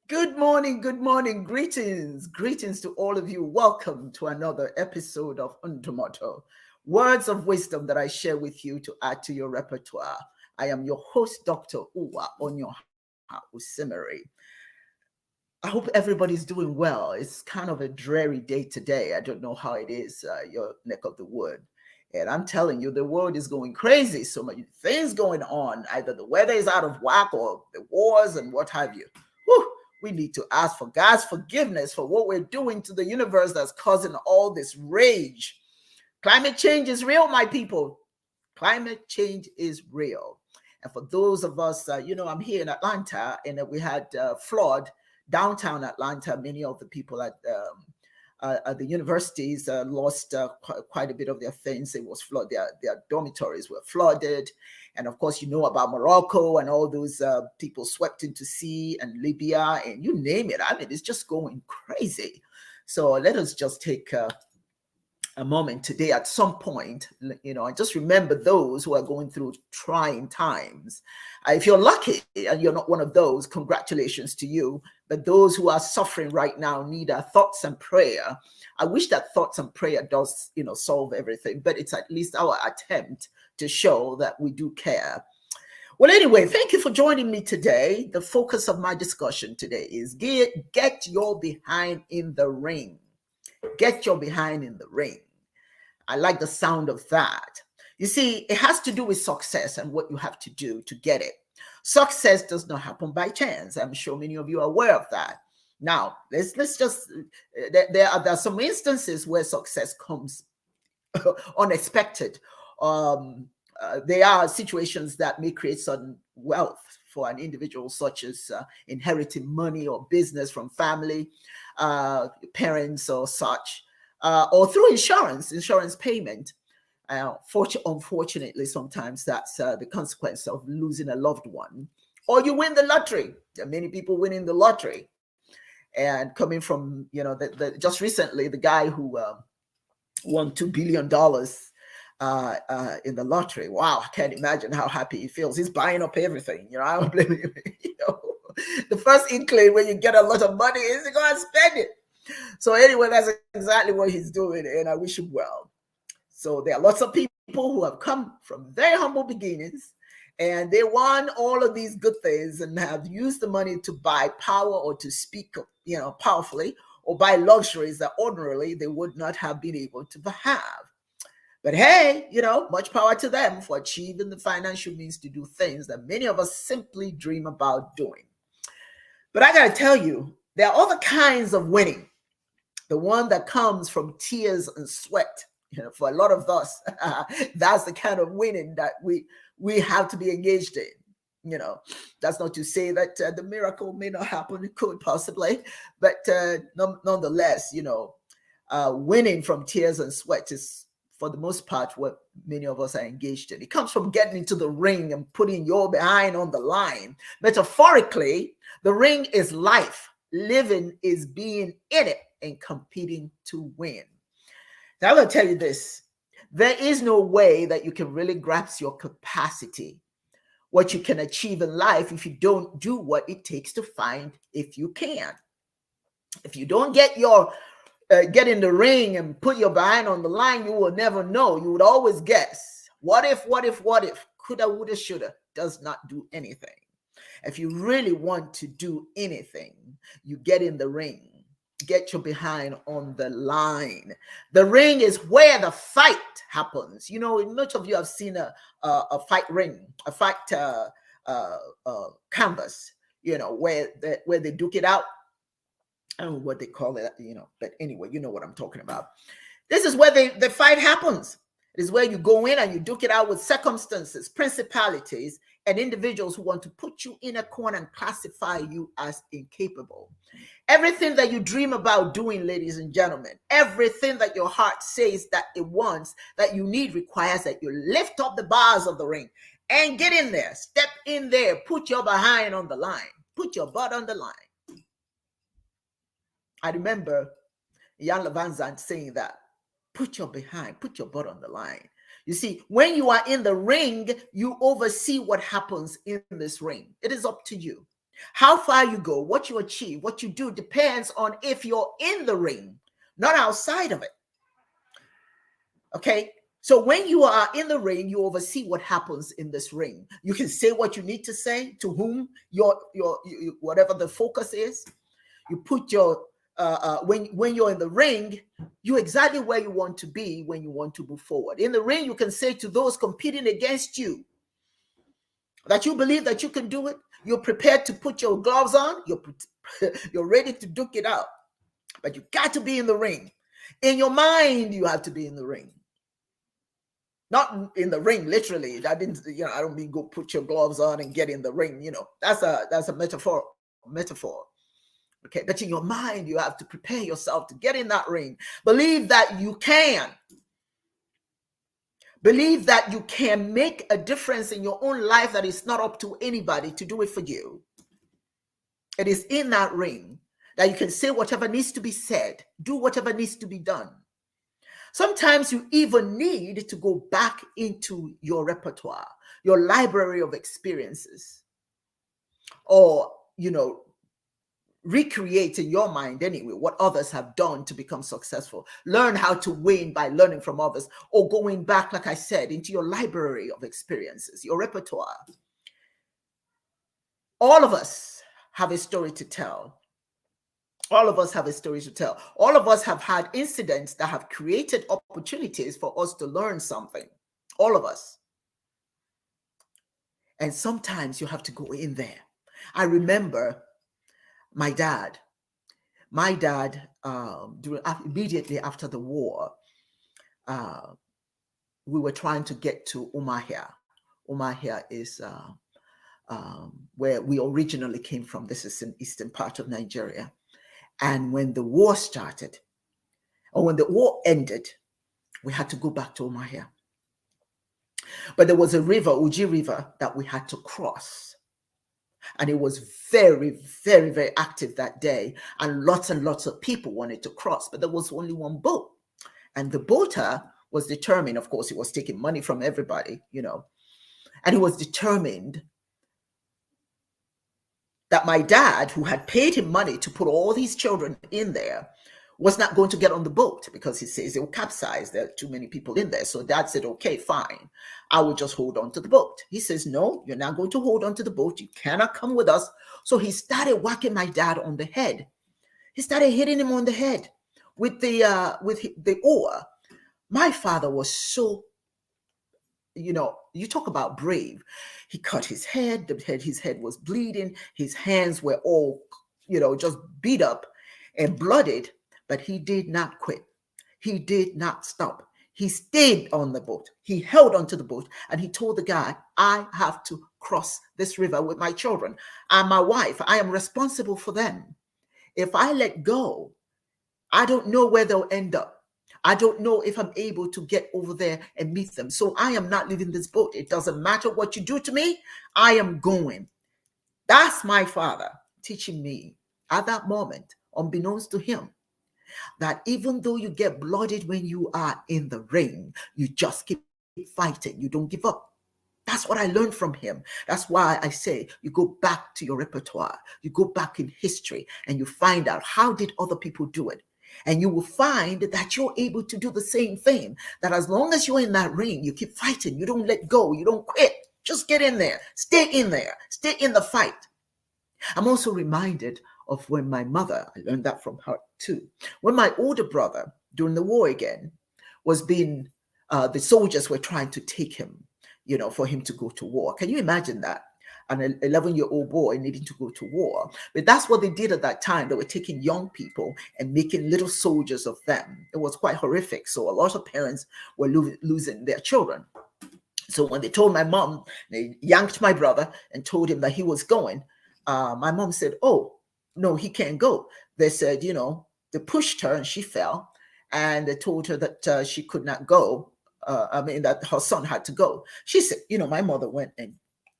Good morning, greetings to all of you. Welcome to another episode of Untomato, words of wisdom that I share with you to add to your repertoire. I am your host, Dr. Uwa Osimiri. I hope everybody's doing well. It's kind of a dreary day today. I don't know how it is, your neck of the wood. And I'm telling you, the world is going crazy. So many things going on. Either the weather is out of whack or the wars and what have you. Whew, we need to ask for God's forgiveness for what we're doing to the universe that's causing all this rage. Climate change is real, my people. Climate change is real. And for those of us, I'm here in Atlanta, and we had flood downtown Atlanta. Many of the people at the universities lost quite a bit of their things. It was flooded. Their dormitories were flooded. And of course, you know about Morocco and all those people swept into sea, and Libya, and you name it. I mean, it's just going crazy. So let us just take a moment today at some point, and just remember those who are going through trying times. If you're lucky and you're not one of those, congratulations to you. But those who are suffering right now need our thoughts and prayer. I wish that thoughts and prayer does, solve everything, but it's at least our attempt to show that we do care. Well, anyway, thank you for joining me today. The focus of my discussion today is get your behind in the ring. Get your behind in the ring. I like the sound of that. You see, it has to do with success and what you have to do to get it. Success does not happen by chance. I'm sure many of you are aware of that. Now, let's just there are some instances where success comes unexpected. There are situations that may create sudden wealth for an individual, such as inheriting money or business from family, parents, or such, or through insurance payment. Unfortunately, sometimes that's the consequence of losing a loved one. Or you win the lottery. There are many people winning the lottery. And coming from, just recently, the guy who won $2 billion in the lottery. Wow, I can't imagine how happy he feels. He's buying up everything. I don't blame him. The first inkling when you get a lot of money is to go and spend it. So anyway, that's exactly what he's doing, and I wish him well. So there are lots of people who have come from very humble beginnings, and they won all of these good things and have used the money to buy power or to speak, powerfully, or buy luxuries that ordinarily they would not have been able to have. But hey, much power to them for achieving the financial means to do things that many of us simply dream about doing. But I got to tell you, there are other kinds of winning. The one that comes from tears and sweat. For a lot of us, that's the kind of winning that we have to be engaged in. That's not to say that the miracle may not happen. It could possibly, but nonetheless, winning from tears and sweat is, for the most part, what many of us are engaged in. It comes from getting into the ring and putting your behind on the line. Metaphorically, the ring is life. Living is being in it and competing to win. Now, I'm going to tell you this. There is no way that you can really grasp your capacity, what you can achieve in life, if you don't do what it takes to find if you can. If you don't get in the ring and put your behind on the line, you will never know. You would always guess. What if? Coulda, woulda, shoulda does not do anything. If you really want to do anything, you get in the ring. Get your behind on the line. The ring is where the fight happens. Much of you have seen a fight ring, a fight canvas, where they duke it out. I don't know what they call it, but anyway, you know what I'm talking about. This is where the fight happens. It is where you go in and you duke it out with circumstances, principalities, and individuals who want to put you in a corner and classify you as incapable. Everything that you dream about doing, ladies and gentlemen, everything that your heart says that it wants, that you need, requires that you lift up the bars of the ring and get in there, step in there, put your behind on the line, put your butt on the line. I remember Jan Levanzant saying that. Put your butt on the line. You see, when you are in the ring, you oversee what happens in this ring. It is up to you. How far you go, what you achieve, what you do depends on if you're in the ring, not outside of it. Okay? So when you are in the ring, you oversee what happens in this ring. You can say what you need to say to whom your whatever the focus is. You put your when you're in the ring, you're exactly where you want to be when you want to move forward. In the ring, you can say to those competing against you that you believe that you can do it. You're prepared to put your gloves on. You're ready to duke it out. But you got to be in the ring. In your mind, you have to be in the ring. Not in the ring, literally. I didn't, I don't mean go put your gloves on and get in the ring. That's a metaphor. Okay, but in your mind, you have to prepare yourself to get in that ring. Believe that you can. Believe that you can make a difference in your own life, that it's not up to anybody to do it for you. It is in that ring that you can say whatever needs to be said, do whatever needs to be done. Sometimes you even need to go back into your repertoire, your library of experiences, or, recreate in your mind anyway what others have done to become successful. Learn how to win by learning from others, or going back, like I said, into your library of experiences, your repertoire. All of us have a story to tell. All of us have a story to tell. All of us have had incidents that have created opportunities for us to learn something. All of us. And sometimes you have to go in there. I remember my dad, immediately after the war, we were trying to get to Umahia. Umahia is where we originally came from. This is an eastern part of Nigeria. And when the war started, or when the war ended, we had to go back to Umahia. But there was a river, Uji River, that we had to cross. And it was very, very, very active that day. And lots of people wanted to cross, but there was only one boat. And the boater was determined, of course, he was taking money from everybody, and he was determined that my dad, who had paid him money to put all these children in there, was not going to get on the boat because he says it will capsize. There are too many people in there. So dad said, okay, fine. I will just hold on to the boat. He says, no, you're not going to hold on to the boat. You cannot come with us. So he started whacking my dad on the head. He started hitting him on the head with the oar. My father was so, you talk about brave. He cut his head. His head was bleeding. His hands were all, just beat up and blooded. But he did not quit. He did not stop. He stayed on the boat. He held onto the boat, and he told the guy, I have to cross this river with my children and my wife. I am responsible for them. If I let go, I don't know where they'll end up. I don't know if I'm able to get over there and meet them. So I am not leaving this boat. It doesn't matter what you do to me. I am going. That's my father teaching me at that moment, unbeknownst to him, that even though you get blooded when you are in the ring, you just keep fighting. You don't give up. That's what I learned from him. That's why I say you go back to your repertoire. You go back in history and you find out, how did other people do it? And you will find that you're able to do the same thing. That as long as you're in that ring, you keep fighting. You don't let go. You don't quit. Just get in there. Stay in there. Stay in the fight. I'm also reminded of when my mother, I learned that from her too, when my older brother, during the war again, was being, the soldiers were trying to take him, for him to go to war. Can you imagine that? An 11-year-old boy needing to go to war. But that's what they did at that time. They were taking young people and making little soldiers of them. It was quite horrific. So a lot of parents were losing their children. So when they told my mom, they yanked my brother and told him that he was going. My mom said, oh, no, he can't go. They said, they pushed her and she fell. And they told her that she could not go. That her son had to go. She said, my mother went and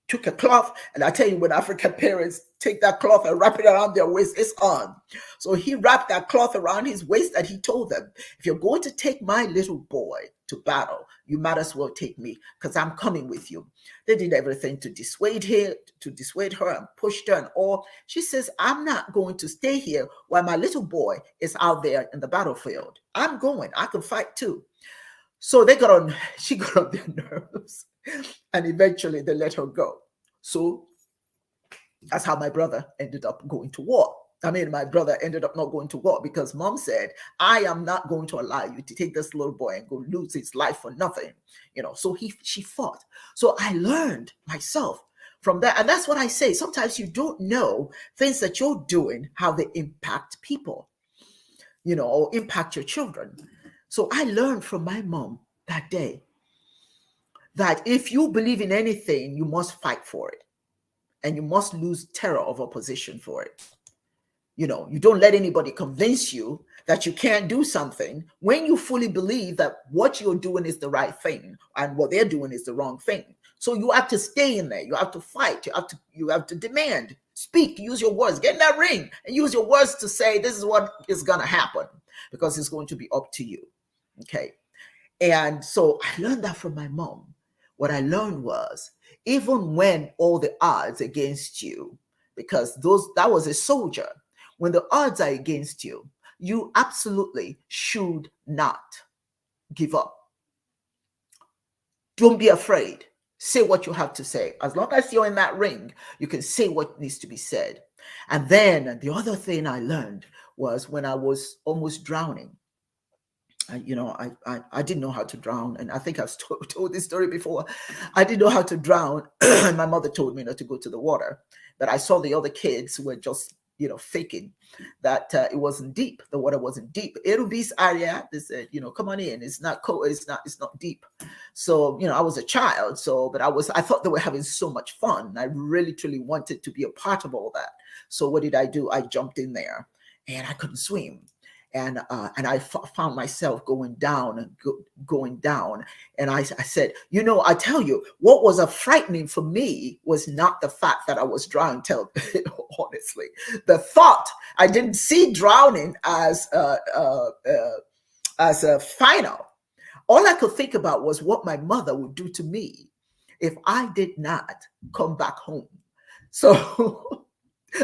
took a cloth. And I tell you, when African parents take that cloth and wrap it around their waist, it's on. So he wrapped that cloth around his waist and he told them, if you're going to take my little boy, to battle. You might as well take me because I'm coming with you. They did everything to dissuade her and pushed her and all. She says, I'm not going to stay here while my little boy is out there in the battlefield. I'm going. I can fight too. So she got on their nerves, and eventually they let her go. So that's how my brother ended up going to war. I mean, my brother ended up not going to war because mom said, I am not going to allow you to take this little boy and go lose his life for nothing. So she fought. So I learned myself from that. And that's what I say. Sometimes you don't know things that you're doing, how they impact people, or impact your children. So I learned from my mom that day that if you believe in anything, you must fight for it. And you must lose terror of opposition for it. You don't let anybody convince you that you can't do something when you fully believe that what you're doing is the right thing and what they're doing is the wrong thing. So you have to stay in there. You have to fight. You have to demand, speak, use your words, get in that ring and use your words to say, this is what is going to happen because it's going to be up to you. Okay. And so I learned that from my mom. What I learned was, even when all the odds against you, because that was a soldier, when the odds are against you, you absolutely should not give up. Don't be afraid. Say what you have to say. As long as you're in that ring, you can say what needs to be said. And then the other thing I learned was when I was almost drowning. I didn't know how to drown, and I think I've told this story before. I didn't know how to drown. My mother told me not to go to the water, but I saw the other kids who were just faking that it wasn't deep. The water wasn't deep. Erubis area, they said, come on in. It's not cold. It's not deep. So I was a child. So, but I thought they were having so much fun. I really truly wanted to be a part of all that. So what did I do? I jumped in there, and I couldn't swim. And I found myself going down and going down. And I said, I tell you, what was frightening for me was not the fact that I was drowning. Honestly, the thought, I didn't see drowning as a final. All I could think about was what my mother would do to me if I did not come back home. So.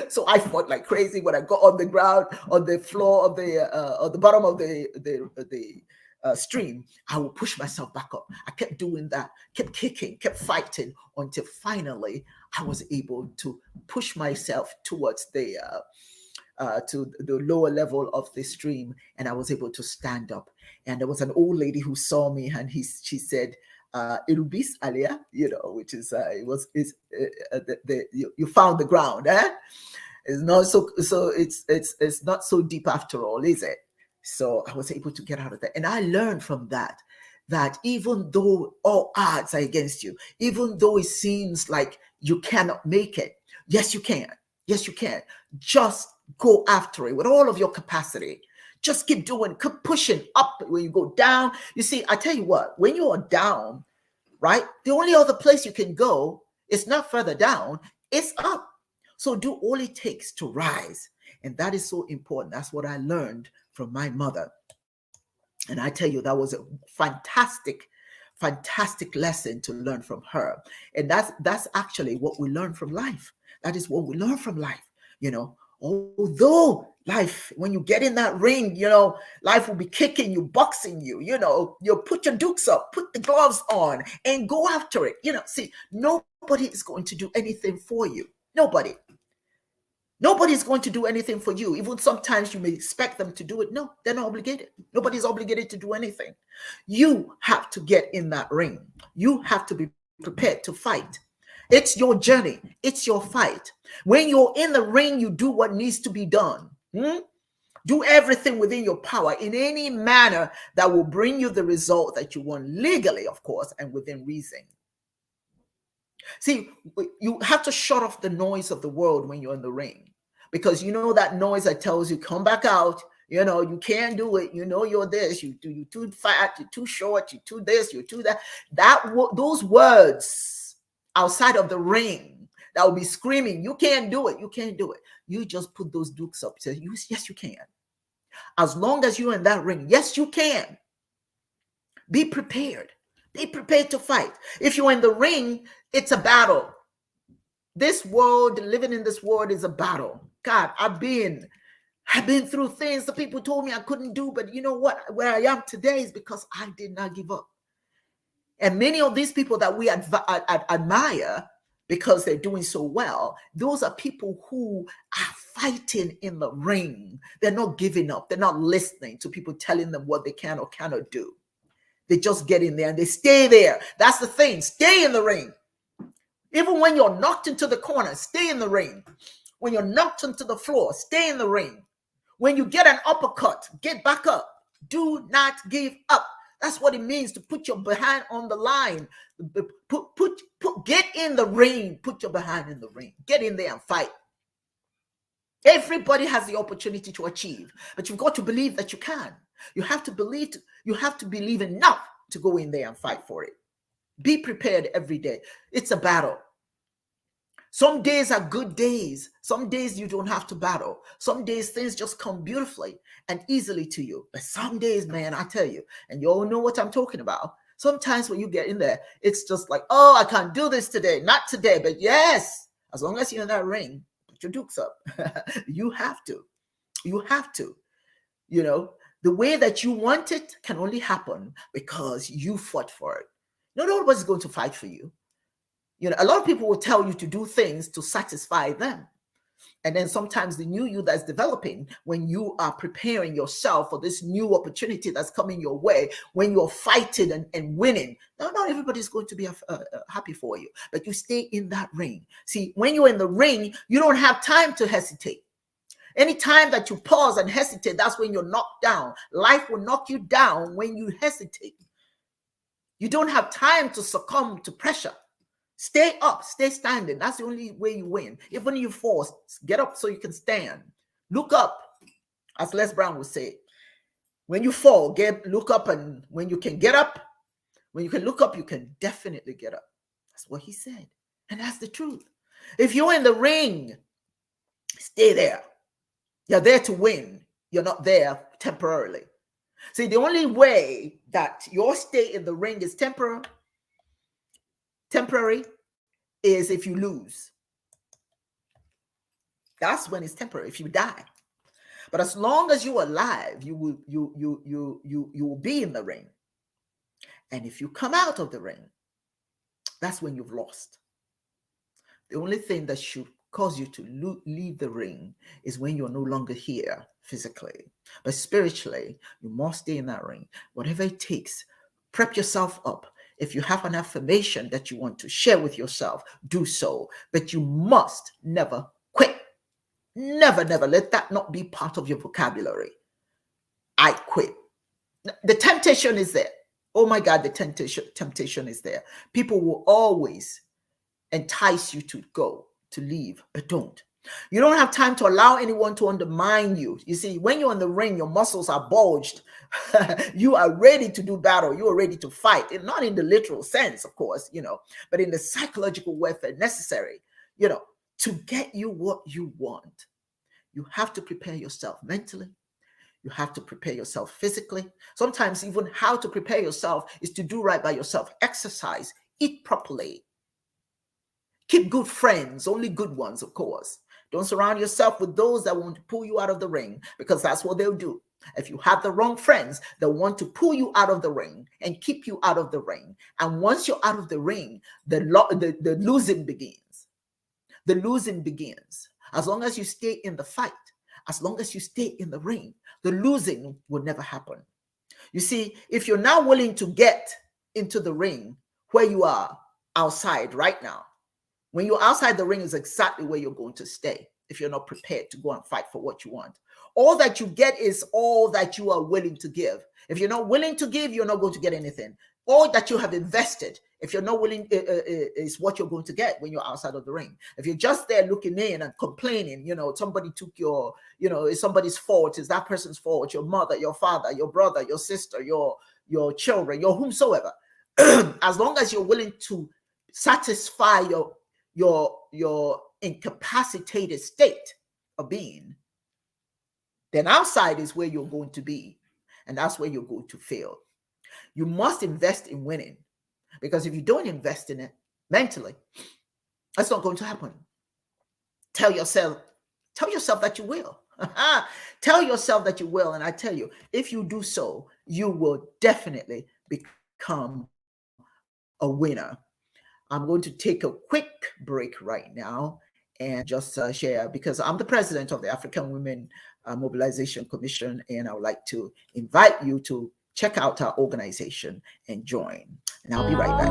So I fought like crazy. When I got on the ground, on the floor of on the bottom of the stream, I would push myself back up. I kept doing that, kept kicking, kept fighting until finally I was able to push myself towards to the lower level of the stream, and I was able to stand up. And there was an old lady who saw me, and she said, "Irubis alia," which is you found the ground, eh? It's not so it's not so deep after all, is it? So I was able to get out of there, and I learned from that even though all odds are against you, even though it seems like you cannot make it, yes you can. Yes you can. Just go after it with all of your capacity. Just keep doing, keep pushing up. When you go down, you see, I tell you what, when you are down, right, the only other place you can go is not further down, it's up. So do all it takes to rise. And that is so important. That's what I learned from my mother. And I tell you, that was a fantastic lesson to learn from her. And that's actually what we learn from life. That is what we learn from life. Although life, when you get in that ring, life will be kicking you, boxing you, you put your dukes up, put the gloves on and go after it. See, nobody is going to do anything for you. Nobody is going to do anything for you. Even sometimes you may expect them to do it. No, they're not obligated. Nobody's obligated to do anything. You have to get in that ring. You have to be prepared to fight. It's your journey. It's your fight. When you're in the ring, you do what needs to be done. Do everything within your power in any manner that will bring you the result that you want, legally, of course, and within reason. See, you have to shut off the noise of the world when you're in the ring, because that noise that tells you, come back out, you can't do it, you're this, you're too fat, you're too short, you're too this, you're too that. Those words outside of the ring that will be screaming, you can't do it, you can't do it. You just put those dukes up, say, yes, you can. As long as you're in that ring, yes, you can. Be prepared. Be prepared to fight. If you're in the ring, it's a battle. This world, living in this world is a battle. God, I've been through things that people told me I couldn't do, but you know what? Where I am today is because I did not give up. And many of these people that we admire because they're doing so well, those are people who are fighting in the ring. They're not giving up. They're not listening to people telling them what they can or cannot do. They just get in there and they stay there. That's the thing. Stay in the ring. Even when you're knocked into the corner, stay in the ring. When you're knocked into the floor, stay in the ring. When you get an uppercut, get back up. Do not give up. That's what it means to put your behind on the line. Get in the ring. Put your behind in the ring. Get in there and fight. Everybody has the opportunity to achieve, but you've got to believe that you can. You have to believe enough to go in there and fight for it. Be prepared every day. It's a battle. Some days are good days. Some days you don't have to battle. Some days things just come beautifully and easily to you. But some days, man, I tell you, and you all know what I'm talking about. Sometimes when you get in there, it's just like, oh, I can't do this today. Not today, but yes, as long as you're in that ring, put your dukes up. You have to. You have to. You know, the way that you want it can only happen because you fought for it. Not everybody's going to fight for you. You know, a lot of people will tell you to do things to satisfy them. And then sometimes the new you that's developing, when you are preparing yourself for this new opportunity that's coming your way, when you're fighting and winning, not everybody's going to be happy for you, but you stay in that ring. See, when you're in the ring, you don't have time to hesitate. Anytime that you pause and hesitate, that's when you're knocked down. Life will knock you down when you hesitate. You don't have time to succumb to pressure. Stay up, stay standing. That's the only way you win. Even if you fall, get up so you can stand. Look up, as Les Brown would say. When you fall, look up, and when you can get up, when you can look up, you can definitely get up. That's what he said. And that's the truth. If you're in the ring, stay there. You're there to win. You're not there temporarily. See, the only way that your stay in the ring is temporary is if you lose. That's when it's temporary, if you die. But as long as you're alive, you will be in the ring. And if you come out of the ring, that's when you've lost. The only thing that should cause you to leave the ring is when you're no longer here physically. But spiritually, you must stay in that ring. Whatever it takes, prep yourself up. If you have an affirmation that you want to share with yourself, do so. But you must never quit. Never, never. Let that not be part of your vocabulary. I quit. The temptation is there. Oh my God, the temptation is there. People will always entice you to go, to leave, but don't. You don't have time to allow anyone to undermine you. You see, when you're in the ring, your muscles are bulged. You are ready to do battle. You are ready to fight. And not in the literal sense, of course, but in the psychological warfare necessary, to get you what you want. You have to prepare yourself mentally. You have to prepare yourself physically. Sometimes even how to prepare yourself is to do right by yourself. Exercise, eat properly. Keep good friends, only good ones, of course. Don't surround yourself with those that want to pull you out of the ring, because that's what they'll do. If you have the wrong friends, they'll want to pull you out of the ring and keep you out of the ring. And once you're out of the ring, the losing begins. The losing begins. As long as you stay in the fight, as long as you stay in the ring, the losing will never happen. You see, if you're now willing to get into the ring where you are outside right now, when you're outside the ring is exactly where you're going to stay if you're not prepared to go and fight for what you want. All that you get is all that you are willing to give. If you're not willing to give, you're not going to get anything. All that you have invested, if you're not willing, is what you're going to get when you're outside of the ring. If you're just there looking in and complaining, somebody took your, it's somebody's fault, it's that person's fault, your mother, your father, your brother, your sister, your children, your whomsoever. As long as you're willing to satisfy your incapacitated state of being, then outside is where you're going to be, and that's where you're going to fail. You must invest in winning, because if you don't invest in it mentally, that's not going to happen. Tell yourself that you will. Tell yourself that you will. And I tell you, if you do so, you will definitely become a winner. I'm going to take a quick break right now and just share, because I'm the president of the African Women Mobilization Commission, and I would like to invite you to check out our organization and join. And I'll be right back.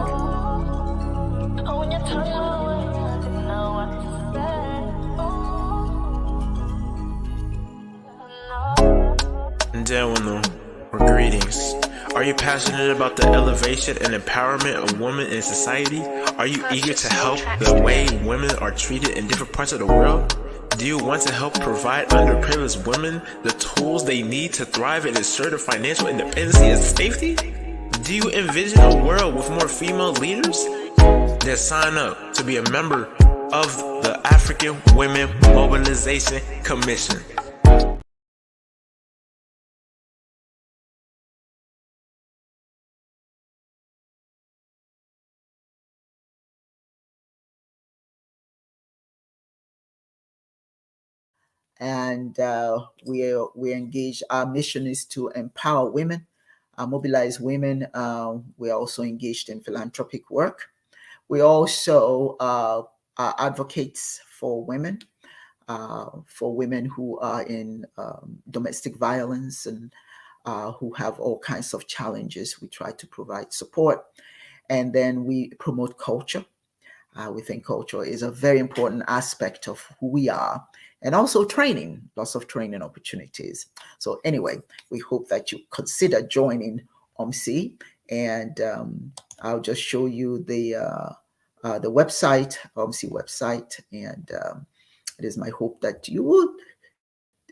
Or greetings. Are you passionate about the elevation and empowerment of women in society? Are you eager to help the way women are treated in different parts of the world? Do you want to help provide underprivileged women the tools they need to thrive and assert their financial independence and safety? Do you envision a world with more female leaders? Then sign up to be a member of the African Women Mobilization Commission. And we engage. Our mission is to empower women, mobilize women. We're also engaged in philanthropic work. We also are advocates for women who are in domestic violence and who have all kinds of challenges. We try to provide support, and then we promote culture. We think culture is a very important aspect of who we are, and also training, lots of training opportunities. So anyway, we hope that you consider joining OMSI, and I'll just show you the website, OMSI website, and it is my hope that you will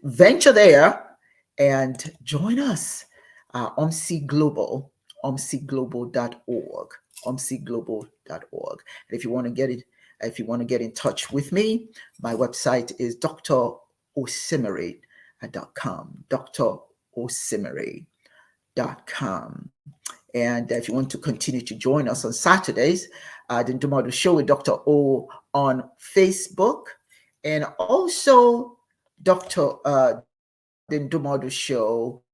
venture there and join us. OMSI Global, omsiglobal.org, omsiglobal.org. And if you want to get it, if you want to get in touch with me, my website is drosimiri.com, drosimiri.com. And if you want to continue to join us on Saturdays, the Ndumodu Show with Dr. O on Facebook, and also the Ndumodu Show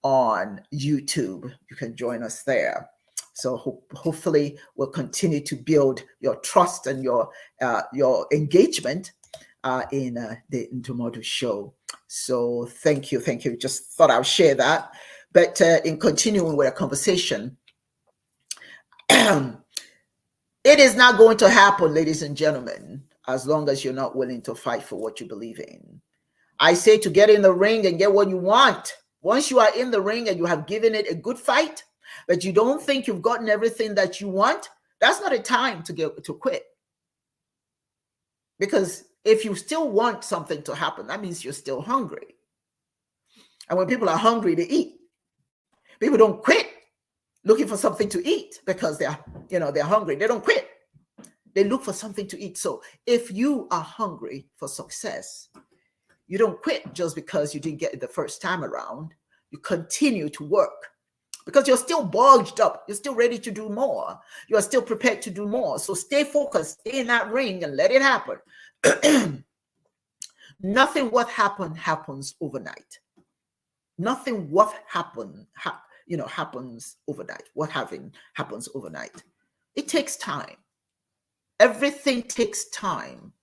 on YouTube. You can join us there. So hopefully we'll continue to build your trust and your engagement in the Ndumodu Show. So thank you. Just thought I'll share that. But in continuing with our conversation, it is not going to happen, ladies and gentlemen, as long as you're not willing to fight for what you believe in. I say to get in the ring and get what you want. Once you are in the ring and you have given it a good fight, but you don't think you've gotten everything that you want, that's not a time to quit. Because if you still want something to happen, that means you're still hungry. And when people are hungry, they eat. People don't quit looking for something to eat because they're hungry. They don't quit. They look for something to eat. So if you are hungry for success, you don't quit just because you didn't get it the first time around. You continue to work because you're still bulged up. You're still ready to do more. You are still prepared to do more. So stay focused, stay in that ring and let it happen. Nothing what happened happens overnight. Nothing what happened happens overnight. What happens overnight. It takes time. Everything takes time.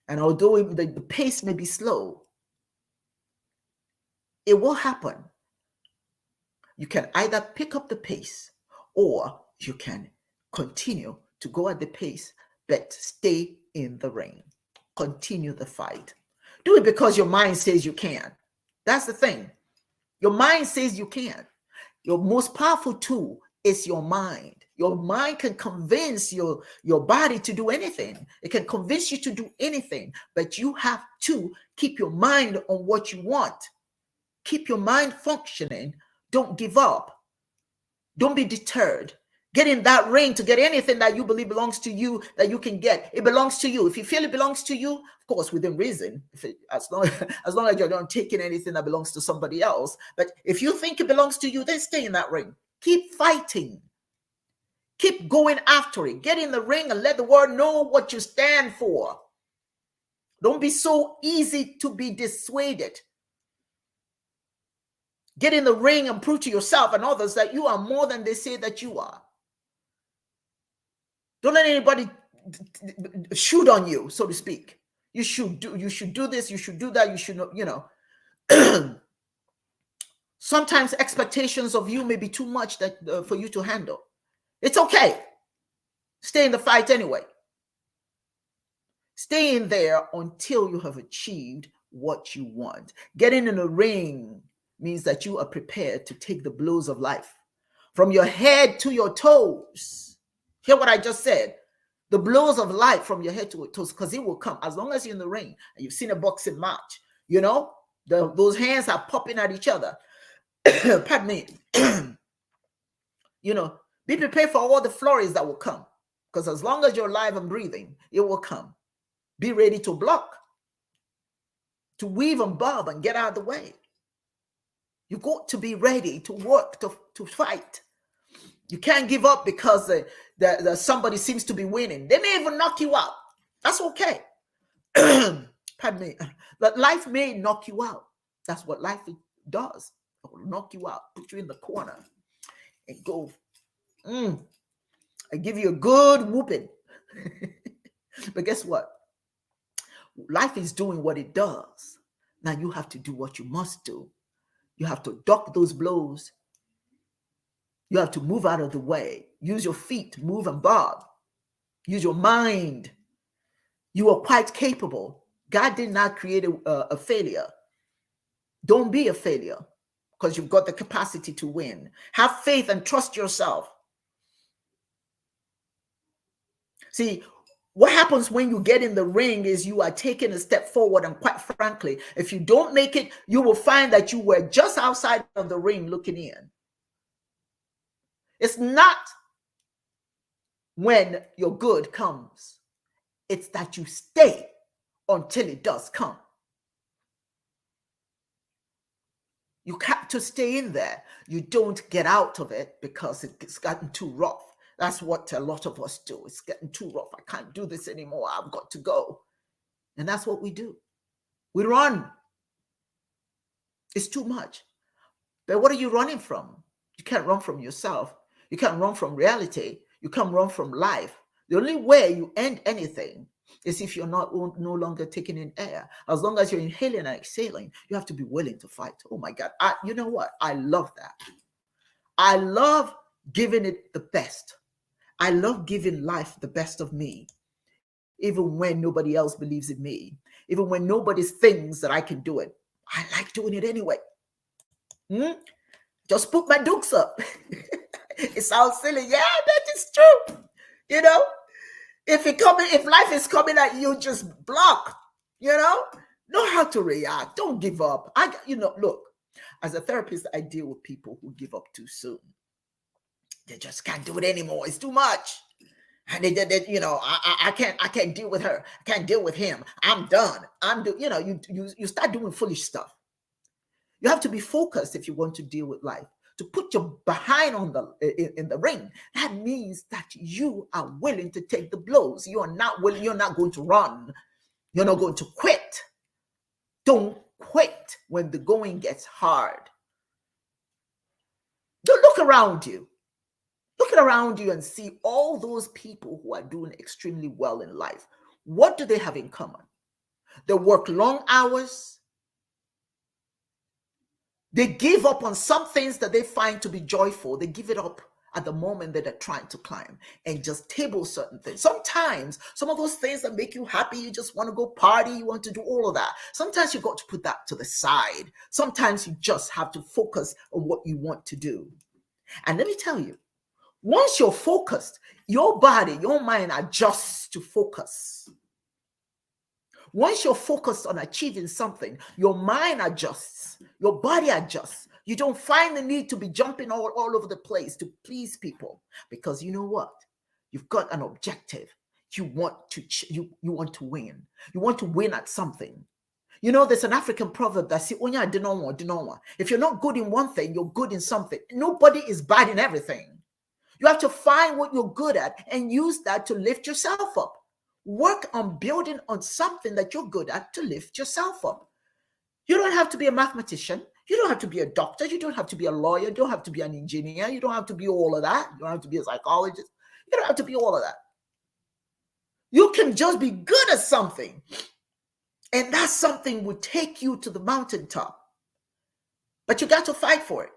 And although the pace may be slow, it will happen. You can either pick up the pace or you can continue to go at the pace, but stay in the ring. Continue the fight. Do it because your mind says you can. That's the thing. Your mind says you can. Your most powerful tool is your mind. Your mind can convince your body to do anything. It can convince you to do anything, but you have to keep your mind on what you want. Keep your mind functioning. Don't give up. Don't be deterred. Get in that ring to get anything that you believe belongs to you, that you can get. It belongs to you. If you feel it belongs to you, of course, within reason, as long as you're not taking anything that belongs to somebody else. But if you think it belongs to you, then stay in that ring. Keep fighting. Keep going after it. Get in the ring and let the world know what you stand for. Don't be so easy to be dissuaded. Get in the ring and prove to yourself and others that you are more than they say that you are. Don't let anybody shoot on you, so to speak. You should do this, you should do that, you should not, sometimes expectations of you may be too much that for you to handle. It's okay. Stay in the fight anyway. Stay in there until you have achieved what you want. Getting in the ring means that you are prepared to take the blows of life from your head to your toes. Hear what I just said. The blows of life from your head to your toes, because it will come as long as you're in the ring and you've seen a boxing match. Those hands are popping at each other. Pardon me. Be prepared for all the flurries that will come, because as long as you're alive and breathing, it will come. Be ready to block, to weave and bob and get out of the way. You got to be ready to work, to fight. You can't give up because somebody seems to be winning. They may even knock you out. That's okay. Pardon me. But life may knock you out. That's what life does. It will knock you out, put you in the corner, and go. I give you a good whooping. But guess what? Life is doing what it does. Now you have to do what you must do. You have to duck those blows. You have to move out of the way. Use your feet, move and bob. Use your mind. You are quite capable. God did not create a failure. Don't be a failure, because you've got the capacity to win. Have faith and trust yourself. See, what happens when you get in the ring is you are taking a step forward, and quite frankly, if you don't make it, you will find that you were just outside of the ring looking in. It's not when your good comes. It's that you stay until it does come. You have to stay in there. You don't get out of it because it's gotten too rough. That's what a lot of us do. It's getting too rough. I can't do this anymore. I've got to go. And that's what we do. We run. It's too much. But what are you running from? You can't run from yourself. You can't run from reality. You can't run from life. The only way you end anything is if you're no longer taking in air. As long as you're inhaling and exhaling, you have to be willing to fight. Oh my God. You know what? I love that. I love giving it the best. I love giving life the best of me, even when nobody else believes in me, even when nobody thinks that I can do it. I like doing it anyway. Just put my dukes up. It sounds silly. Yeah, that is true. If life is coming at you, just block. Know how to react. Don't give up. Look, as a therapist, I deal with people who give up too soon. They just can't do it anymore. It's too much. And I can't deal with her. I can't deal with him. I'm done. You start doing foolish stuff. You have to be focused if you want to deal with life. To put your behind in the ring, that means that you are willing to take the blows. You're not going to run. You're not going to quit. Don't quit when the going gets hard. Don't look around you. Look around you and see all those people who are doing extremely well in life. What do they have in common? They work long hours. They give up on some things that they find to be joyful. They give it up at the moment that they're trying to climb and just table certain things. Sometimes some of those things that make you happy, you just want to go party, you want to do all of that. Sometimes you got to put that to the side. Sometimes you just have to focus on what you want to do. And let me tell you, once you're focused, your body, your mind adjusts to focus. Once you're focused on achieving something, your mind adjusts, your body adjusts You don't find the need to be jumping all over the place to please people, because you know what? You've got an objective. You want to you want to win. You want to win at something. You know, there's an African proverb that says, if you're not good in one thing, you're good in something. Nobody is bad in everything. You have to find what you're good at and use that to lift yourself up. Work on building on something that you're good at to lift yourself up. You don't have to be a mathematician. You don't have to be a doctor. You don't have to be a lawyer. You don't have to be an engineer. You don't have to be all of that. You don't have to be a psychologist. You don't have to be all of that. You can just be good at something. And that something will take you to the mountaintop. But you got to fight for it.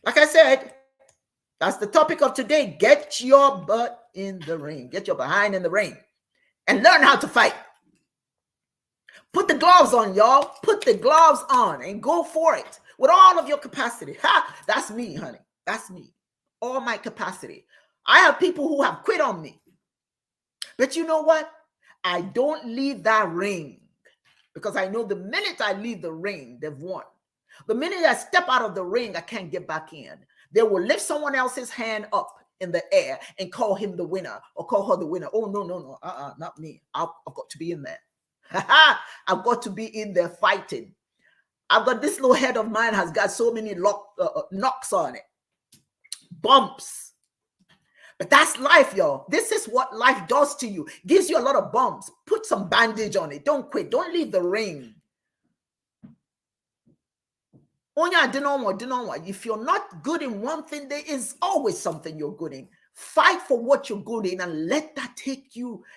Like I said, that's the topic of today. Get your butt in the ring. Get your behind in the ring. And learn how to fight. Put the gloves on, y'all. Put the gloves on and go for it with all of your capacity. Ha! That's me, honey. That's me. All my capacity. I have people who have quit on me. But you know what? I don't leave that ring, because I know the minute I leave the ring, they've won. The minute I step out of the ring, I can't get back in. They will lift someone else's hand up in the air and call him the winner or call her the winner. Oh, no, not me. I've got to be in there. I've got to be in there fighting. I've got this little head of mine has got so many knocks on it. Bumps. But that's life, y'all. This is what life does to you. Gives you a lot of bumps. Put some bandage on it. Don't quit. Don't leave the ring. If you're not good in one thing, there is always something you're good in. Fight for what you're good in and let that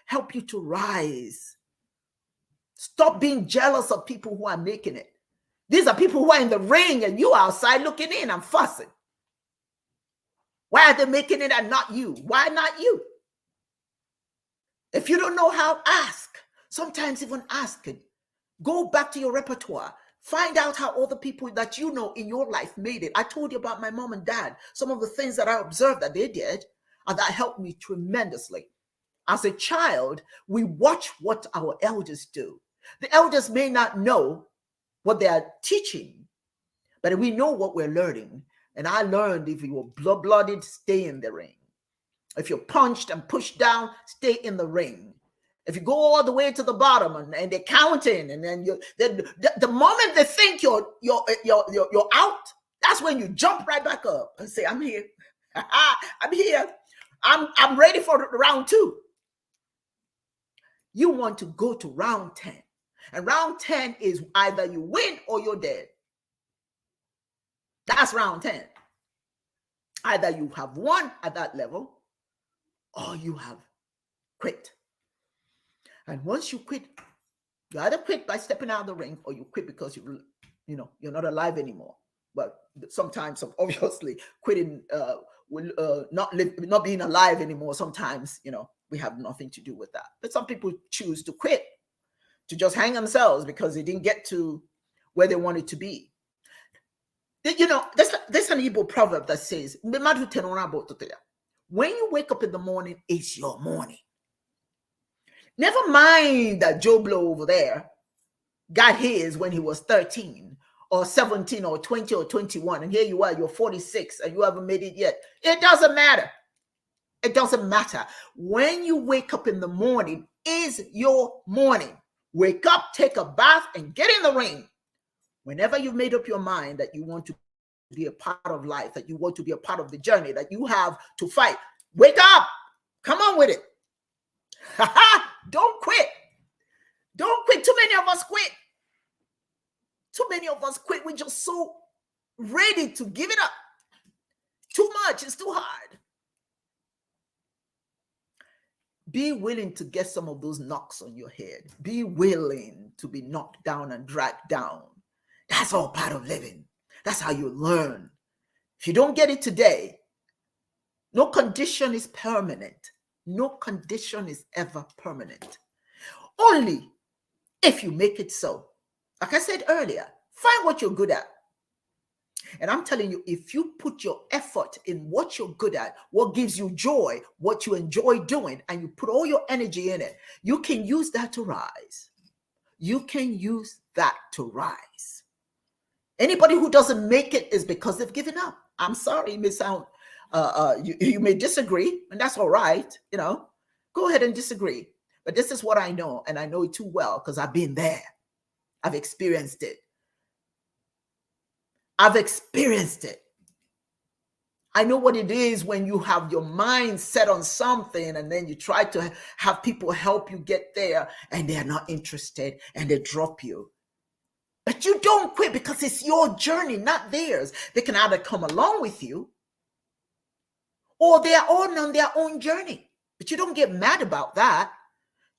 help you to rise. Stop being jealous of people who are making it. These are people who are in the ring and you are outside looking in and fussing. Why are they making it and not you? Why not you? If you don't know how, ask. Sometimes even asking. Go back to your repertoire. Find out how other people that you know in your life made it. I told you about my mom and dad. Some of the things that I observed that they did, and that helped me tremendously. As a child, we watch what our elders do. The elders may not know what they are teaching, but we know what we're learning. And I learned, if you were blood-blooded, stay in the ring. If you're punched and pushed down, stay in the ring. If you go all the way to the bottom and they're counting, and then the moment they think you're out, that's when you jump right back up and say, "I'm here, I'm here, I'm ready for round 2." You want to go to round 10, and round 10 is either you win or you're dead. That's round 10. Either you have won at that level, or you have quit. And once you quit, you either quit by stepping out of the ring, or you quit because you're not alive anymore. But sometimes, obviously, quitting not being alive anymore. Sometimes, we have nothing to do with that. But some people choose to quit, to just hang themselves because they didn't get to where they wanted to be. There's an Igbo proverb that says, when you wake up in the morning, it's your morning. Never mind that Joe Blow over there got his when he was 13 or 17 or 20 or 21. And here you are, you're 46 and you haven't made it yet. It doesn't matter. It doesn't matter. When you wake up in the morning is your morning. Wake up, take a bath, and get in the ring. Whenever you've made up your mind that you want to be a part of life, that you want to be a part of the journey, that you have to fight, wake up. Come on with it. Don't quit. Don't quit. Too many of us quit. Too many of us quit. We're just so ready to give it up. Too much. It's too hard. Be willing to get some of those knocks on your head. Be willing to be knocked down and dragged down. That's all part of living. That's how you learn. If you don't get it today, no condition is permanent. No condition is ever permanent. Only if you make it so. Like I said earlier, find what you're good at. And I'm telling you, if you put your effort in what you're good at, what gives you joy, what you enjoy doing, and you put all your energy in it, you can use that to rise. You can use that to rise. Anybody who doesn't make it is because they've given up. I'm sorry, it may sound, you may disagree, and that's all right. Go ahead and disagree. But this is what I know, and I know it too well because I've been there. I've experienced it. I've experienced it. I know what it is when you have your mind set on something and then you try to have people help you get there and they're not interested and they drop you. But you don't quit because it's your journey, not theirs. They can either come along with you or they are on their own journey. But you don't get mad about that.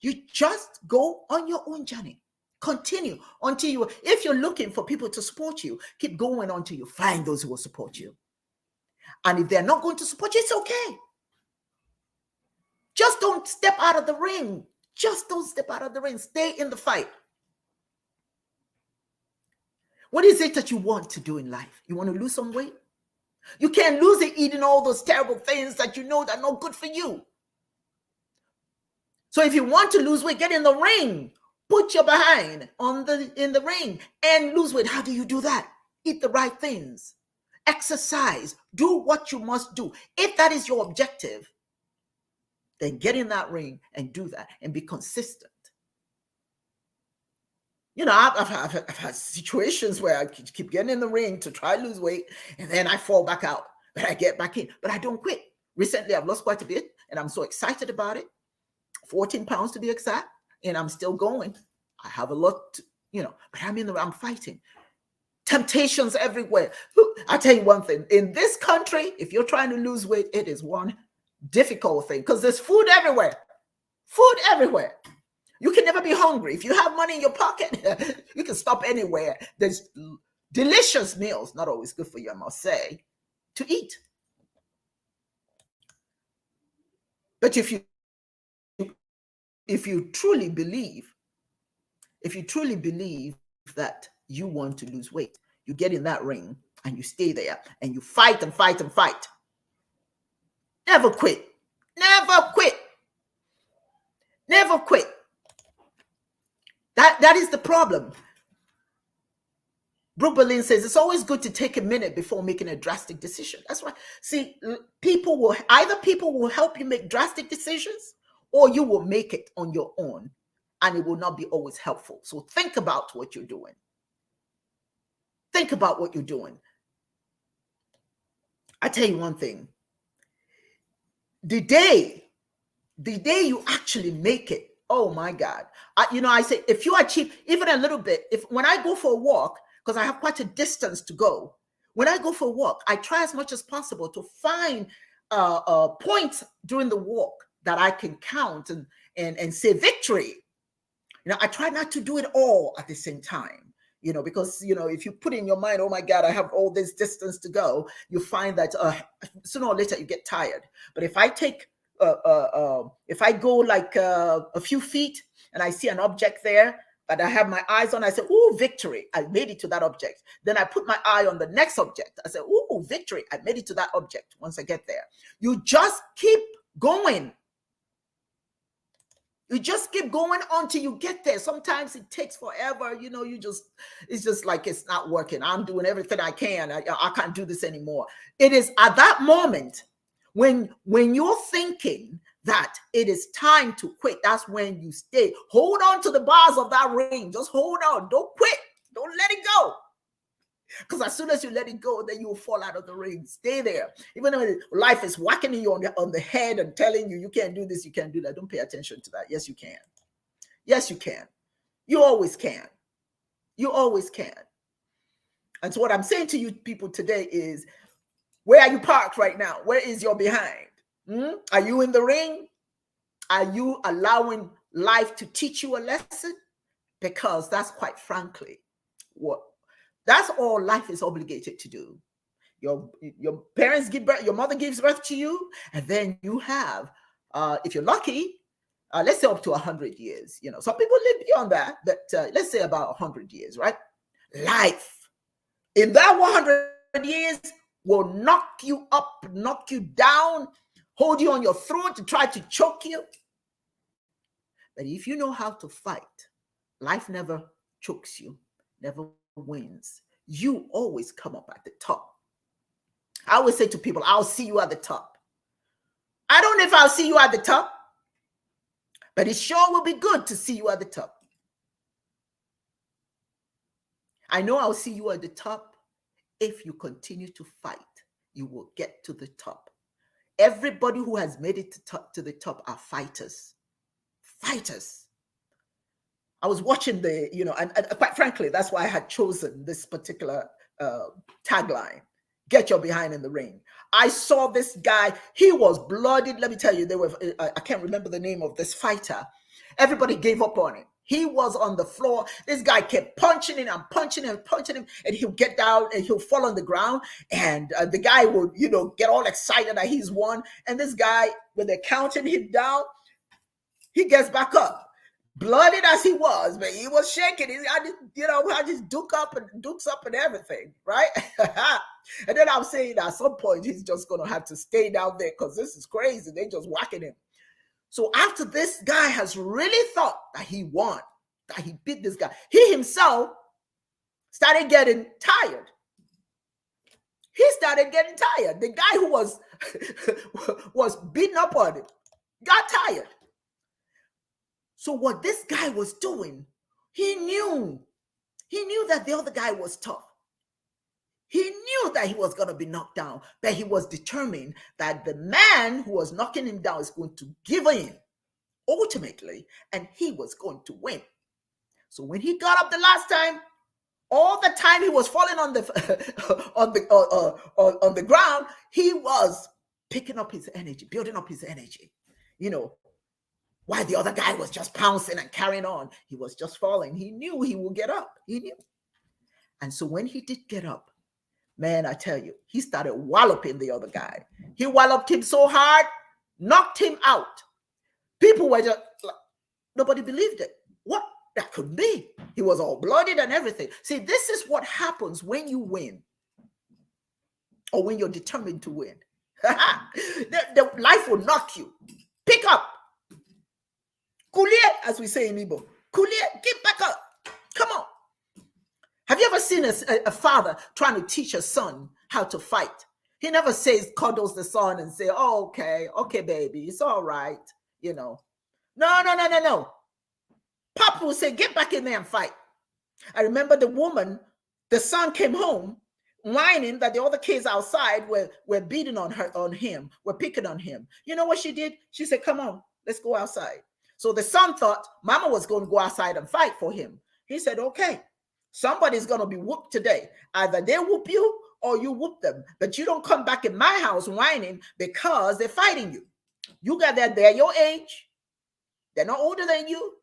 You just go on your own journey. Continue until you, if you're looking for people to support you, keep going until you find those who will support you. And if they're not going to support you, it's okay. Just don't step out of the ring. Just don't step out of the ring. Stay in the fight. What is it that you want to do in life? You want to lose some weight? You can't lose it eating all those terrible things that you know that are not good for you. So if you want to lose weight, get in the ring. Put your behind in the ring and lose weight. How do you do that? Eat the right things. Exercise. Do what you must do. If that is your objective, then get in that ring and do that and be consistent. I've had situations where I keep getting in the ring to try to lose weight and then I fall back out, but I get back in, but I don't quit. Recently, I've lost quite a bit and I'm so excited about it. 14 pounds to be exact, and I'm still going. I have a lot, but I'm fighting. Temptations everywhere. I'll tell you one thing. In this country, if you're trying to lose weight, it is one difficult thing because there's food everywhere. Food everywhere. You can never be hungry. If you have money in your pocket, you can stop anywhere. There's delicious meals, not always good for you, I must say, to eat. But if you truly believe that you want to lose weight, you get in that ring and you stay there and you fight and fight and fight. Never quit. Never quit. Never quit. That is the problem. Brooke Berlin says it's always good to take a minute before making a drastic decision. That's right. See, people will help you make drastic decisions, or you will make it on your own, and it will not be always helpful. So think about what you're doing. Think about what you're doing. I tell you one thing. The day you actually make it, oh my God. I say, if you achieve even a little bit, when I go for a walk, because I have quite a distance to go, when I go for a walk, I try as much as possible to find points during the walk that I can count and say victory. I try not to do it all at the same time, because, if you put in your mind, oh my God, I have all this distance to go, you find that sooner or later you get tired. But if I take, if I go like a few feet and I see an object there that I have my eyes on, I say, oh, victory, I made it to that object. Then I put my eye on the next object. I say, oh, victory, I made it to that object once I get there. You just keep going. You just keep going until you get there. Sometimes it takes forever. It's just like it's not working. I'm doing everything I can. I can't do this anymore. It is at that moment when you're thinking that it is time to quit, that's when you stay. Hold on to the bars of that ring. Just hold on. Don't quit. Don't let it go. Because as soon as you let it go, then you'll fall out of the ring. Stay there. Even though life is whacking you on the head and telling you can't do this, you can't do that. Don't pay attention to that. Yes, you can. Yes, you can. You always can. You always can. And so what I'm saying to you people today is, where are you parked right now? Where is your behind? Are you in the ring? Are you allowing life to teach you a lesson? Because that's quite frankly that's all life is obligated to do. Your parents give birth, your mother gives birth to you, and then you have, if you're lucky, let's say up to 100 years. Some people live beyond that, but let's say about 100 years, right? Life in that 100 years will knock you up, knock you down, hold you on your throat to try to choke you. But if you know how to fight, life never chokes you, never wins. you always come up at the top. I always say to people, I'll see you at the top. I don't know if I'll see you at the top, but it sure will be good to see you at the top. I know I'll see you at the top. If you continue to fight, you will get to the top. Everybody who has made it to the top are fighters. Fighters. I was watching and quite frankly, that's why I had chosen this particular tagline. Get your behind in the ring. I saw this guy. He was bloodied. Let me tell you, I can't remember the name of this fighter. Everybody gave up on him. He was on the floor. This guy kept punching him and punching him and punching him, and he'll get down and he'll fall on the ground. And the guy will, get all excited that he's won. And this guy, when they're counting him down, he gets back up. Blooded as he was, but he was shaking. I just dukes up and everything, right? And then I'm saying at some point he's just gonna have to stay down there because this is crazy. They just whacking him. So after this guy has really thought that he won, that he beat this guy, he himself started getting tired. He started getting tired. The guy who was beating up on him got tired. So what this guy was doing, he knew that the other guy was tough. He knew that he was going to be knocked down, but he was determined that the man who was knocking him down is going to give in ultimately, and he was going to win. So when he got up the last time, all the time he was falling on the ground, he was picking up his energy, building up his energy, while the other guy was just pouncing and carrying on. He was just falling. He knew he would get up. He knew. And so when he did get up, man, I tell you, he started walloping the other guy. He walloped him so hard, knocked him out. People were just like, nobody believed it. What? That could be. He was all bloodied and everything. See, this is what happens when you win or when you're determined to win. the life will knock you. Pick up. Kulie, as we say in Igbo. Kulie, get back up. Come on. Have you ever seen a father trying to teach a son how to fight? He never cuddles the son and say, oh, okay, baby, it's all right. No. Papa will say, get back in there and fight. I remember the son came home whining that the other kids outside were beating on him, were picking on him. You know what she did? She said, come on, let's go outside. So the son thought mama was going to go outside and fight for him. He said, okay, somebody's going to be whooped today. Either they whoop you or you whoop them. But you don't come back in my house whining because they're fighting you. You got that, they're your age. They're not older than you.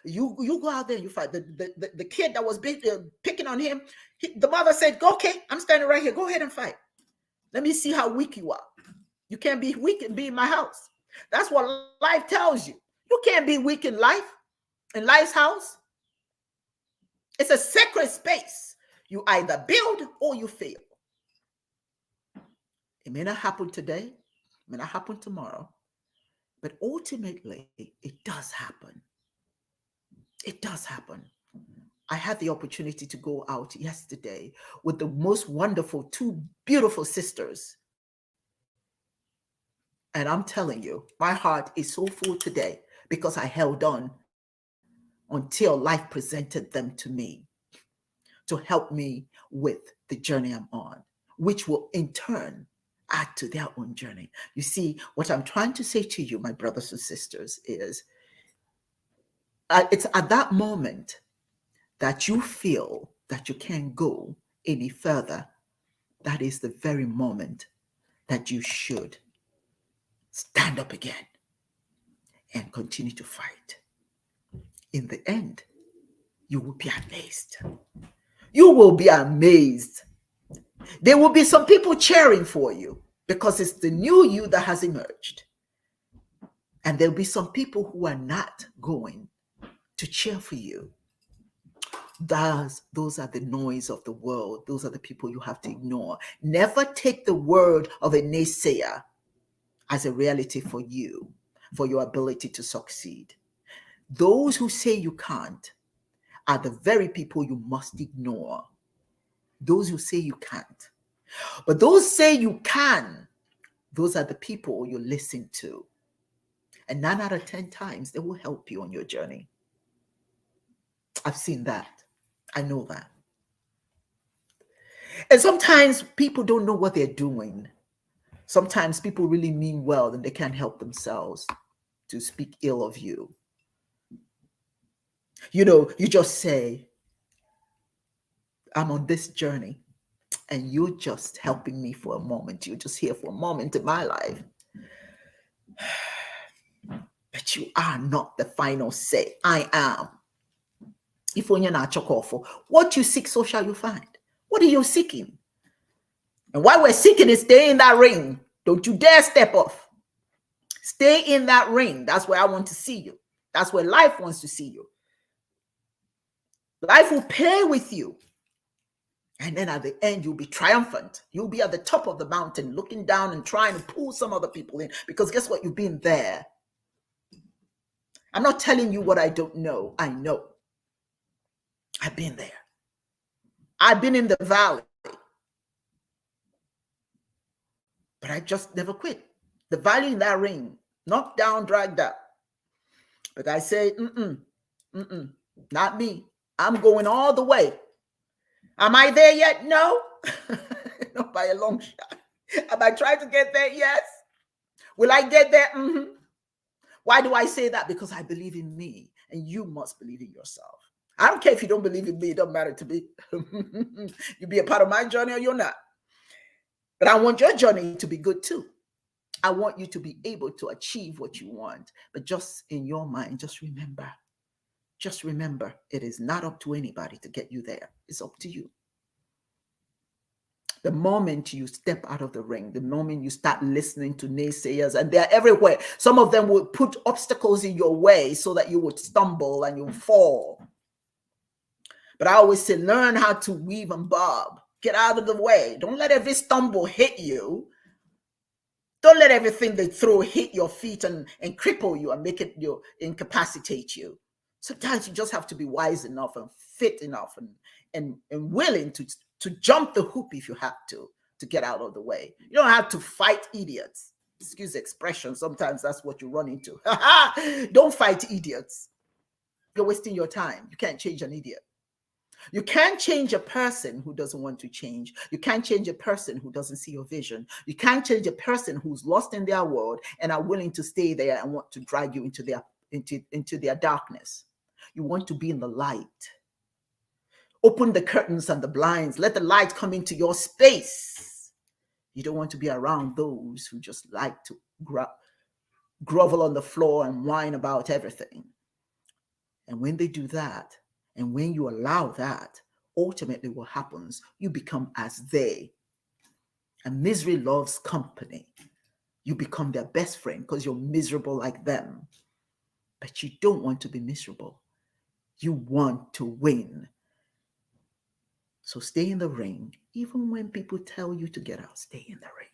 You go out there and you fight. The kid that was picking on him, the mother said, okay, I'm standing right here. Go ahead and fight. Let me see how weak you are. You can't be weak and be in my house. That's what life tells you. You can't be weak in life's house. It's a sacred space. You either build or you fail. It may not happen today, it may not happen tomorrow, but ultimately it does happen. It does happen. I had the opportunity to go out yesterday with the most wonderful, two beautiful sisters. And I'm telling you, my heart is so full today because I held on until life presented them to me to help me with the journey I'm on, which will in turn add to their own journey. You see, what I'm trying to say to you, my brothers and sisters, is it's at that moment that you feel that you can't go any further. That is the very moment that you should stand up again and continue to fight. In the end, you will be amazed. You will be amazed. There will be some people cheering for you because it's the new you that has emerged. And there'll be some people who are not going to cheer for you. Those are the noise of the world. Those are the people you have to ignore. Never take the word of a naysayer as a reality for you, for your ability to succeed. Those who say you can't are the very people you must ignore Those who say you can't. But those say you can, those are the people you listen to. And 9 out of 10 times, they will help you on your journey. I've seen that. I know that. And sometimes people don't know what they're doing. Sometimes people really mean well and they can't help themselves to speak ill of you. You know, you just say, I'm on this journey and you're just helping me for a moment. You're just here for a moment in my life. But you are not the final say. I am. If you're not chocolate, what you seek, so shall you find. What are you seeking? And while we're seeking is stay in that ring. Don't you dare step off. Stay in that ring. That's where I want to see you. That's where life wants to see you. Life will play with you. And then at the end, you'll be triumphant. You'll be at the top of the mountain looking down and trying to pull some other people in. Because guess what? You've been there. I'm not telling you what I don't know. I know. I've been there. I've been in the valley. But I just never quit. The valley in that ring, knocked down, dragged up. But I say, not me. I'm going all the way. Am I there yet? No. Not by a long shot. Am I trying to get there? Yes. Will I get there? Mm-hmm. Why do I say that? Because I believe in me, and you must believe in yourself. I don't care if you don't believe in me. It doesn't matter to me. You be a part of my journey or you're not. But I want your journey to be good too. I want you to be able to achieve what you want. But just in your mind, just remember, it is not up to anybody to get you there. It's up to you. The moment you step out of the ring, the moment you start listening to naysayers, and they're everywhere. Some of them will put obstacles in your way so that you would stumble and you fall. But I always say, learn how to weave and bob. Get out of the way. Don't let every stumble hit you. Don't let everything they throw hit your feet and cripple you and make it incapacitate you. Sometimes you just have to be wise enough and fit enough and willing to jump the hoop if you have to get out of the way. You don't have to fight idiots. Excuse the expression. Sometimes that's what you run into. Don't fight idiots. You're wasting your time. You can't change an idiot. You can't change a person who doesn't want to change. You can't change a person who doesn't see your vision. You can't change a person who's lost in their world and are willing to stay there and want to drag you into their darkness. You want to be in the light. Open the curtains and the blinds. Let the light come into your space. You don't want to be around those who just like to grovel on the floor and whine about everything. And when they do that, and when you allow that, ultimately what happens, you become as they. And misery loves company. You become their best friend because you're miserable like them. But you don't want to be miserable. You want to win. So stay in the ring. Even when people tell you to get out, stay in the ring.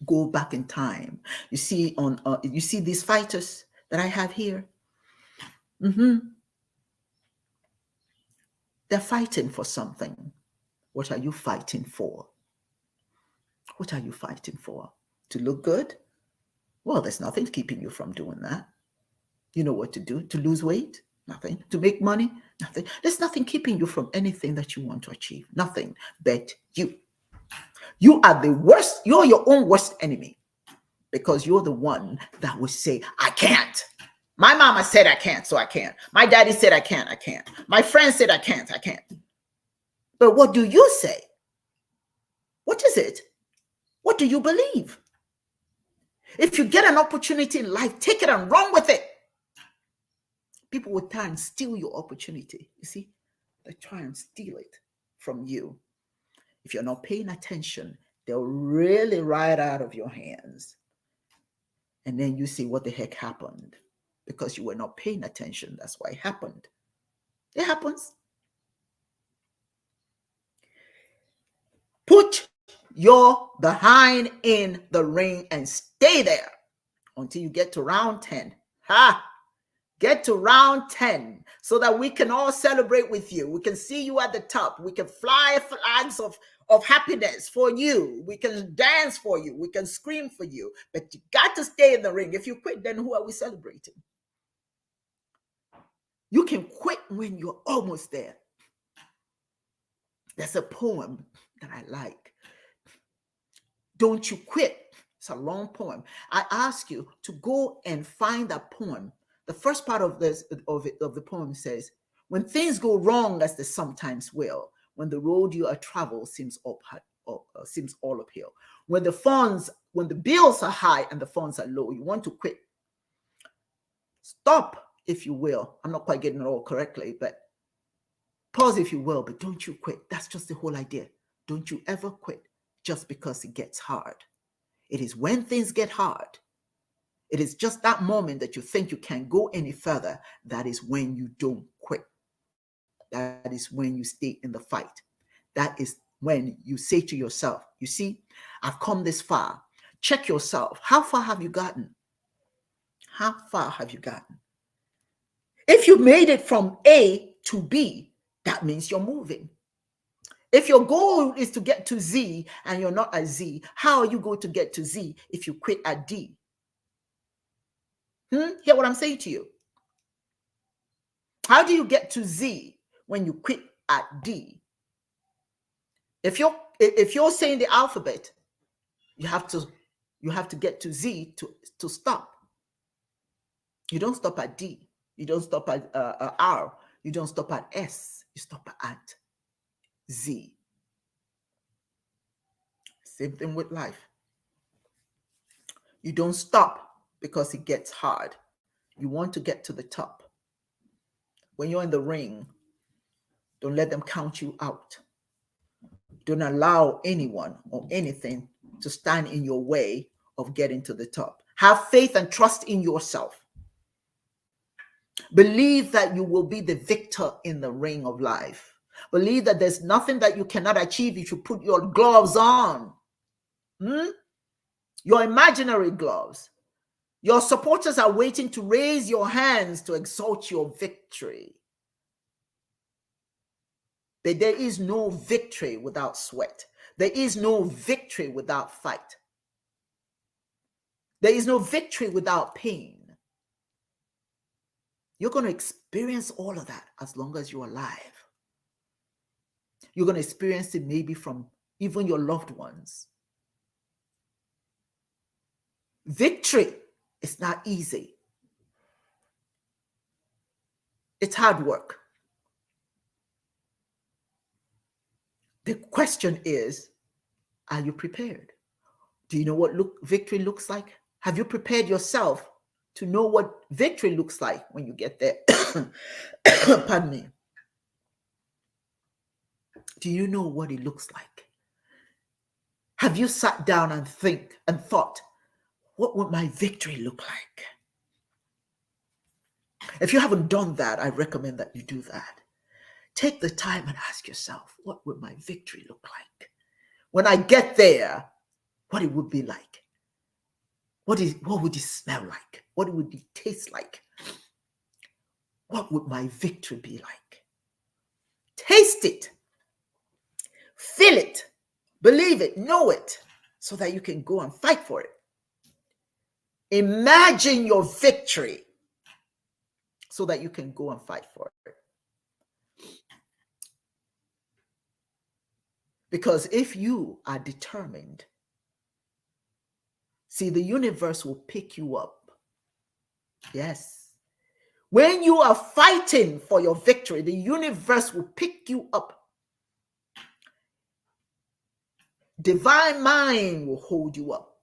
Go back in time. You see you see these fighters that I have here? They're fighting for something. What are you fighting for? What are you fighting for? To look good? Well, there's nothing keeping you from doing that. You know what to do. To lose weight? Nothing. To make money? Nothing. There's nothing keeping you from anything that you want to achieve. Nothing but you. You are the worst. You're your own worst enemy because you're the one that will say, I can't. My mama said I can't, so I can't. My daddy said I can't, I can't. My friend said I can't, I can't. But what do you say? What is it? What do you believe? If you get an opportunity in life, take it and run with it. People will try and steal your opportunity. You see, they try and steal it from you. If you're not paying attention, they'll really ride out of your hands. And then you see what the heck happened. Because you were not paying attention. That's why it happened. It happens. Put your behind in the ring and stay there until you get to round 10. Get to round 10 so that we can all celebrate with you. We can see you at the top. We can fly flags of happiness for you. We can dance for you. We can scream for you. But you got to stay in the ring. If you quit, then who are we celebrating? You can quit when you're almost there. There's a poem that I like. Don't you quit. It's a long poem. I ask you to go and find that poem. The first part of the poem says, when things go wrong as they sometimes will, when the road you are travel seems all uphill, when the bills are high and the funds are low, you want to quit. Stop, if you will. I'm not quite getting it all correctly, but pause if you will, but don't you quit. That's just the whole idea. Don't you ever quit just because it gets hard. It is when things get hard, it is just that moment that you think you can't go any further. That is when you don't quit. That is when you stay in the fight. That is when you say to yourself, you see, I've come this far. Check yourself. How far have you gotten? How far have you gotten? If you made it from A to B, that means you're moving. If your goal is to get to Z and you're not at Z, how are you going to get to Z if you quit at D? Hear what I'm saying to you? How do you get to Z when you quit at D? If you're saying the alphabet, you have to get to Z to stop. You don't stop at D. You don't stop at R. You don't stop at S. You stop at Z. Same thing with life. You don't stop because it gets hard. You want to get to the top. When you're in the ring, don't let them count you out. Don't allow anyone or anything to stand in your way of getting to the top. Have faith and trust in yourself. Believe that you will be the victor in the ring of life. Believe that there's nothing that you cannot achieve if you put your gloves on. Your imaginary gloves. Your supporters are waiting to raise your hands to exalt your victory. But there is no victory without sweat. There is no victory without fight. There is no victory without pain. You're going to experience all of that as long as you're alive. You're going to experience it maybe from even your loved ones. Victory is not easy. It's hard work. The question is, are you prepared? Do you know what victory looks like? Have you prepared yourself to know what victory looks like when you get there? Pardon me. Do you know what it looks like? Have you sat down and thought, what would my victory look like? If you haven't done that, I recommend that you do that. Take the time and ask yourself, what would my victory look like? When I get there, what it would be like? What would it smell like? What would it taste like? What would my victory be like? Taste it. Feel it. Believe it. Know it. So that you can go and fight for it. Imagine your victory. So that you can go and fight for it. Because if you are determined, see, the universe will pick you up. Yes. When you are fighting for your victory, the universe will pick you up. Divine mind will hold you up.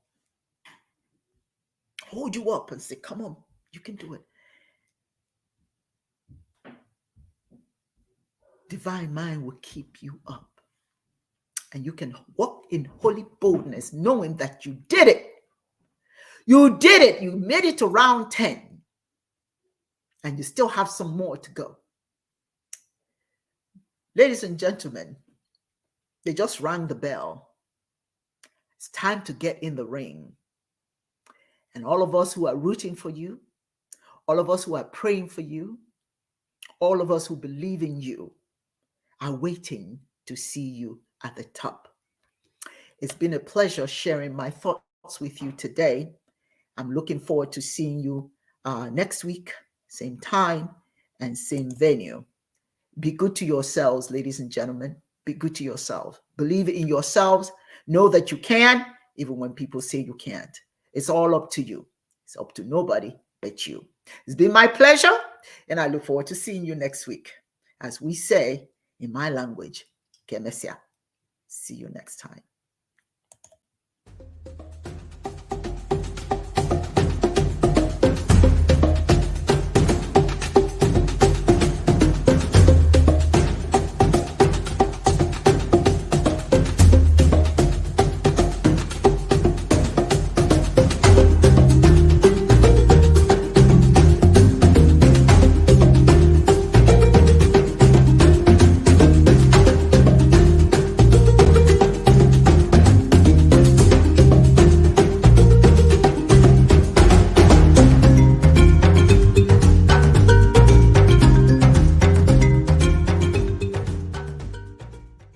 Hold you up and say, come on, you can do it. Divine mind will keep you up. And you can walk in holy boldness, knowing that you did it. You did it. You made it to round 10. And you still have some more to go. Ladies and gentlemen, they just rang the bell. It's time to get in the ring. And all of us who are rooting for you, All of us who are praying for you, all of us who believe in you, are waiting to see you at the top. It's been a pleasure sharing my thoughts with you today. I'm looking forward to seeing you next week, same time and same venue. Be good to yourselves, ladies and gentlemen. Be good to yourselves. Believe in yourselves. Know that you can, even when people say you can't. It's all up to you. It's up to nobody but you. It's been my pleasure, and I look forward to seeing you next week. As we say in my language, Kemesia. See you next time.